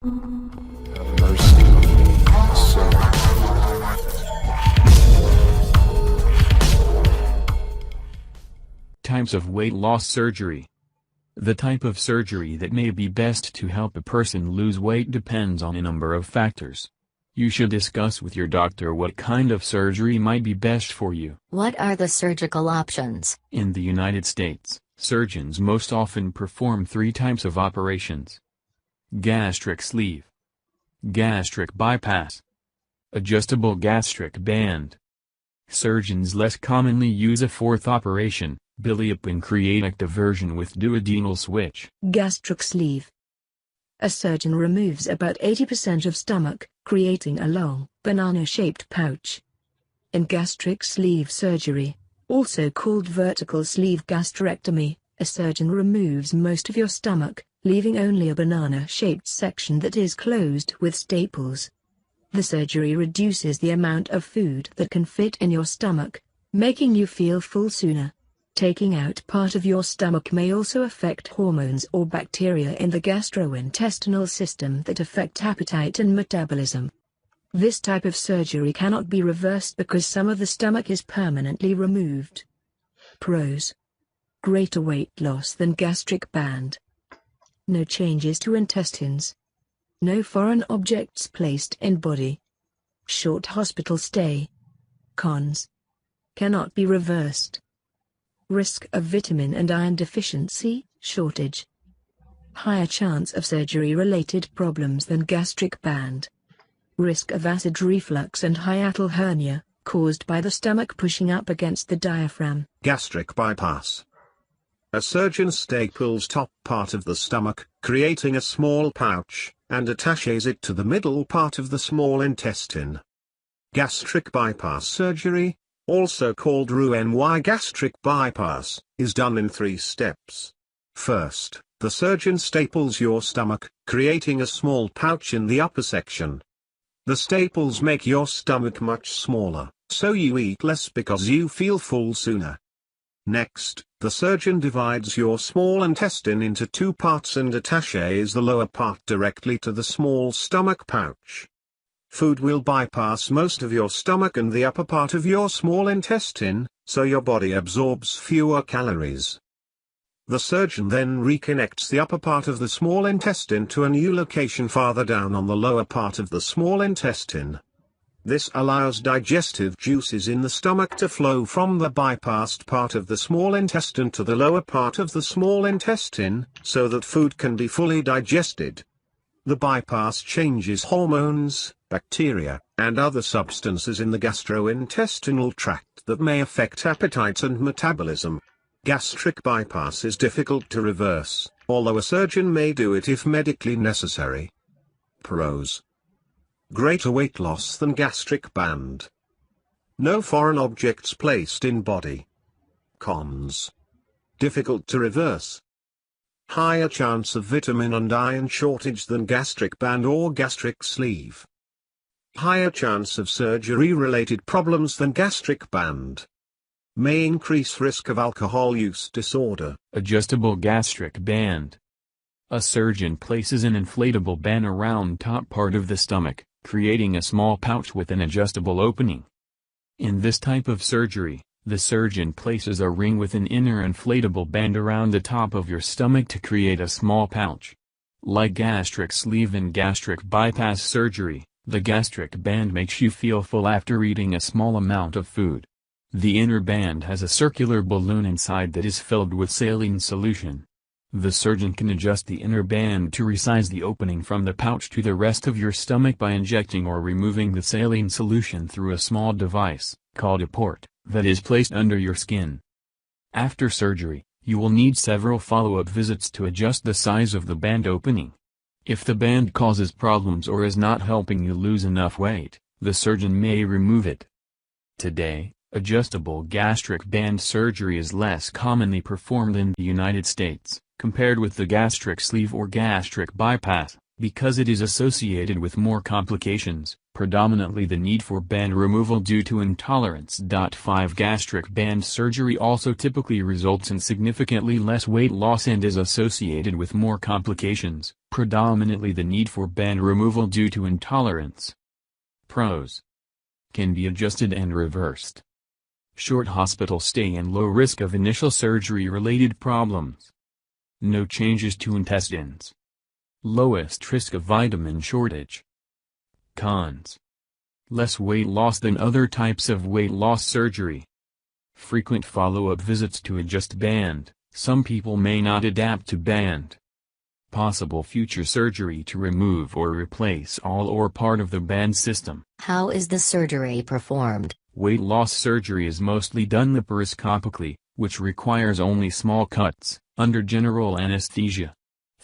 Have mercy on me, a sinner. Types of weight loss surgery. The type of surgery that may be best to help a person lose weight depends on a number of factors. You should discuss with your doctor what kind of surgery might be best for you. What are the surgical options? In the United States, surgeons most often perform 3 types of operations: gastric sleeve, gastric bypass, adjustable gastric band. Surgeons less commonly use a 4th operation, biliopancreatic diversion with duodenal switch. Gastric sleeve. A surgeon removes about 80% of stomach, creating a long, banana-shaped pouch. In gastric sleeve surgery, also called vertical sleeve gastrectomy, a surgeon removes most of your stomach, leaving only a banana-shaped section that is closed with staples. The surgery reduces the amount of food that can fit in your stomach, making you feel full sooner. Taking out part of your stomach may also affect hormones or bacteria in the gastrointestinal system that affect appetite and metabolism. This type of surgery cannot be reversed because some of the stomach is permanently removed. Pros: greater weight loss than gastric band. No changes to intestines. No foreign objects placed in body. Short hospital stay. Cons: cannot be reversed. Risk of vitamin and iron deficiency, shortage. Higher chance of surgery-related problems than gastric band. Risk of acid reflux and hiatal hernia, caused by the stomach pushing up against the diaphragm. Gastric bypass. A surgeon staples top part of the stomach, creating a small pouch, and attaches it to the middle part of the small intestine. Gastric bypass surgery, also called Roux-en-Y gastric bypass, is done in 3 steps. First, the surgeon staples your stomach, creating a small pouch in the upper section. The staples make your stomach much smaller, so you eat less because you feel full sooner. Next, the surgeon divides your small intestine into 2 parts and attaches the lower part directly to the small stomach pouch. Food will bypass most of your stomach and the upper part of your small intestine, so your body absorbs fewer calories. The surgeon then reconnects the upper part of the small intestine to a new location farther down on the lower part of the small intestine. This allows digestive juices in the stomach to flow from the bypassed part of the small intestine to the lower part of the small intestine, so that food can be fully digested. The bypass changes hormones, bacteria, and other substances in the gastrointestinal tract that may affect appetite and metabolism. Gastric bypass is difficult to reverse, although a surgeon may do it if medically necessary. Pros: greater weight loss than gastric band. No foreign objects placed in body. Cons: difficult to reverse. Higher chance of vitamin and iron shortage than gastric band or gastric sleeve. Higher chance of surgery-related problems than gastric band. May increase risk of alcohol use disorder. Adjustable gastric band. A surgeon places an inflatable band around top part of the stomach, creating a small pouch with an adjustable opening. In this type of surgery, the surgeon places a ring with an inner inflatable band around the top of your stomach to create a small pouch. Like gastric sleeve and gastric bypass surgery, the gastric band makes you feel full after eating a small amount of food. The inner band has a circular balloon inside that is filled with saline solution. The surgeon can adjust the inner band to resize the opening from the pouch to the rest of your stomach by injecting or removing the saline solution through a small device, called a port, that is placed under your skin. After surgery, you will need several follow-up visits to adjust the size of the band opening. If the band causes problems or is not helping you lose enough weight, the surgeon may remove it. Today, adjustable gastric band surgery is less commonly performed in the United States, compared with the gastric sleeve or gastric bypass. because it is associated with more complications, predominantly the need for band removal due to intolerance. 5. Gastric band surgery also typically results in significantly less weight loss and is associated with more complications, predominantly the need for band removal due to intolerance. Pros: can be adjusted and reversed. Short hospital stay and low risk of initial surgery-related problems. No changes to intestines. Lowest risk of vitamin shortage. Cons: less weight loss than other types of weight loss surgery. Frequent follow-up visits to adjust band. Some people may not adapt to band. Possible future surgery to remove or replace all or part of the band system. How is the surgery performed? Weight loss surgery is mostly done laparoscopically, which requires only small cuts, under general anesthesia.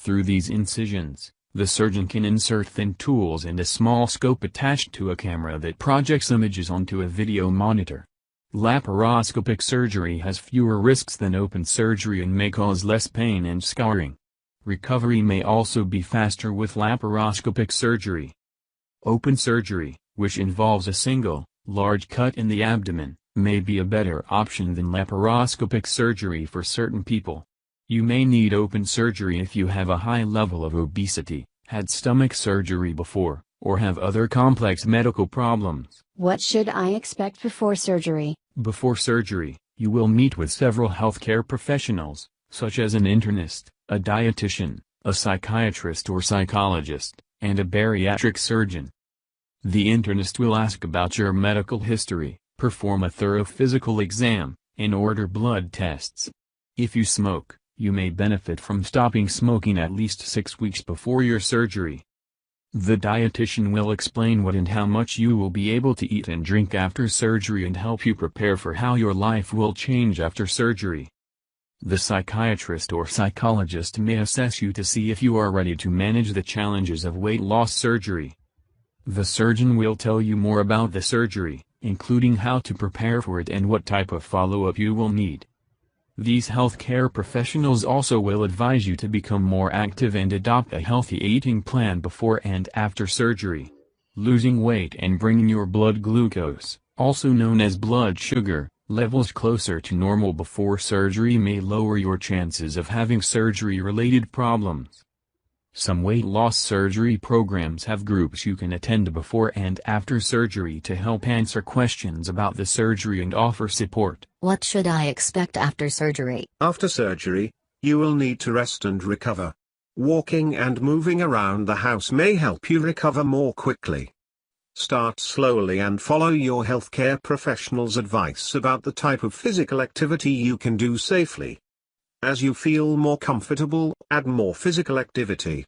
Through these incisions, the surgeon can insert thin tools and a small scope attached to a camera that projects images onto a video monitor. Laparoscopic surgery has fewer risks than open surgery and may cause less pain and scarring. Recovery may also be faster with laparoscopic surgery. Open surgery, which involves a single, large cut in the abdomen, may be a better option than laparoscopic surgery for certain people. You may need open surgery if you have a high level of obesity, had stomach surgery before, or have other complex medical problems. What should I expect before surgery? Before surgery, you will meet with several healthcare professionals, such as an internist, a dietitian, a psychiatrist or psychologist, and a bariatric surgeon. The internist will ask about your medical history, perform a thorough physical exam, and order blood tests. If you smoke, you may benefit from stopping smoking at least 6 weeks before your surgery. The dietitian will explain what and how much you will be able to eat and drink after surgery and help you prepare for how your life will change after surgery. The psychiatrist or psychologist may assess you to see if you are ready to manage the challenges of weight loss surgery. The surgeon will tell you more about the surgery, including how to prepare for it and what type of follow-up you will need. These healthcare professionals also will advise you to become more active and adopt a healthy eating plan before and after surgery. Losing weight and bringing your blood glucose, also known as blood sugar, levels closer to normal before surgery may lower your chances of having surgery-related problems. Some weight loss surgery programs have groups you can attend before and after surgery to help answer questions about the surgery and offer support. What should I expect after surgery? After surgery, you will need to rest and recover. Walking and moving around the house may help you recover more quickly. Start slowly and follow your healthcare professional's advice about the type of physical activity you can do safely. As you feel more comfortable, add more physical activity.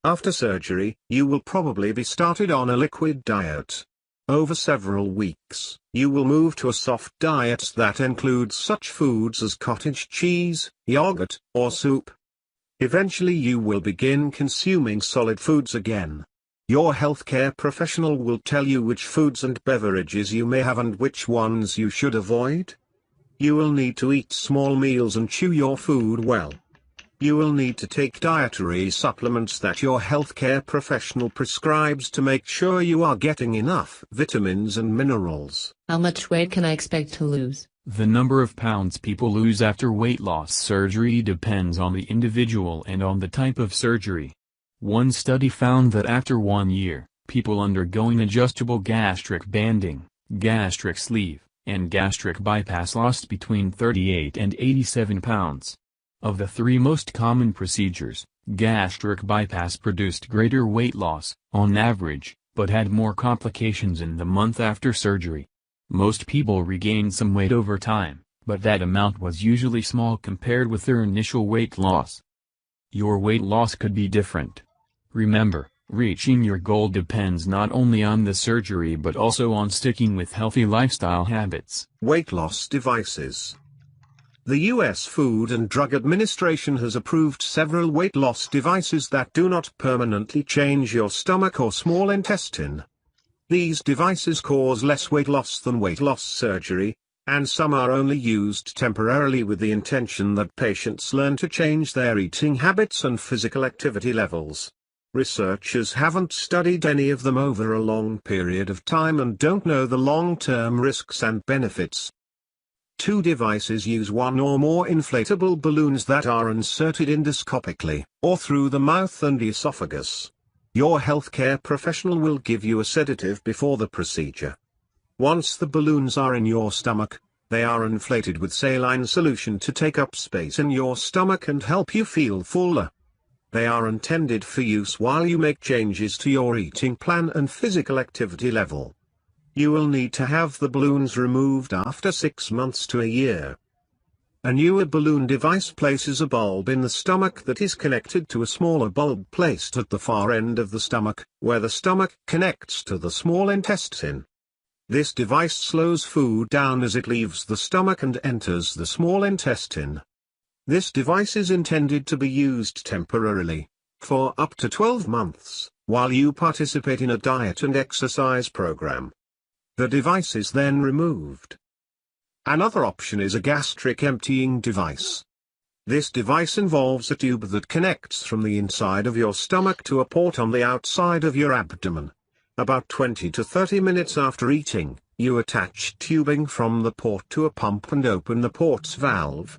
After surgery, you will probably be started on a liquid diet. Over several weeks, you will move to a soft diet that includes such foods as cottage cheese, yogurt, or soup. Eventually you will begin consuming solid foods again. Your healthcare professional will tell you which foods and beverages you may have and which ones you should avoid. You will need to eat small meals and chew your food well. You will need to take dietary supplements that your healthcare professional prescribes to make sure you are getting enough vitamins and minerals. How much weight can I expect to lose? The number of pounds people lose after weight loss surgery depends on the individual and on the type of surgery. One study found that after 1 year, people undergoing adjustable gastric banding, gastric sleeve, and gastric bypass lost between 38 and 87 pounds. Of the 3 most common procedures, gastric bypass produced greater weight loss, on average, but had more complications in the month after surgery. Most people regained some weight over time, but that amount was usually small compared with their initial weight loss. Your weight loss could be different. Remember, reaching your goal depends not only on the surgery but also on sticking with healthy lifestyle habits. Weight loss devices. The U.S. Food and Drug Administration has approved several weight loss devices that do not permanently change your stomach or small intestine. These devices cause less weight loss than weight loss surgery, and some are only used temporarily with the intention that patients learn to change their eating habits and physical activity levels. Researchers haven't studied any of them over a long period of time and don't know the long-term risks and benefits. Two devices use one or more inflatable balloons that are inserted endoscopically, or through the mouth and esophagus. Your healthcare professional will give you a sedative before the procedure. Once the balloons are in your stomach, they are inflated with saline solution to take up space in your stomach and help you feel fuller. They are intended for use while you make changes to your eating plan and physical activity level. You will need to have the balloons removed after 6 months to a year. A newer balloon device places a bulb in the stomach that is connected to a smaller bulb placed at the far end of the stomach, where the stomach connects to the small intestine. This device slows food down as it leaves the stomach and enters the small intestine. This device is intended to be used temporarily, for up to 12 months, while you participate in a diet and exercise program. The device is then removed. Another option is a gastric emptying device. This device involves a tube that connects from the inside of your stomach to a port on the outside of your abdomen. About 20 to 30 minutes after eating, you attach tubing from the port to a pump and open the port's valve.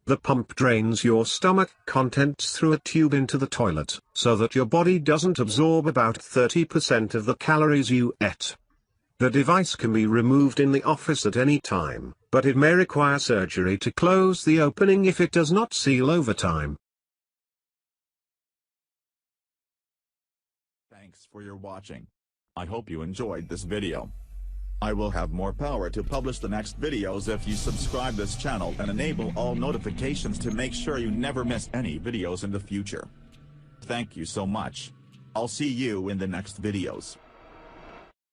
The pump drains your stomach contents through a tube into the toilet, so that your body doesn't absorb about 30% of the calories you ate. The device can be removed in the office at any time, but it may require surgery to close the opening if it does not seal over time. Thanks for your watching. I hope you enjoyed this video. I will have more power to publish the next videos if you subscribe this channel and enable all notifications to make sure you never miss any videos in the future. Thank you so much. I'll see you in the next videos.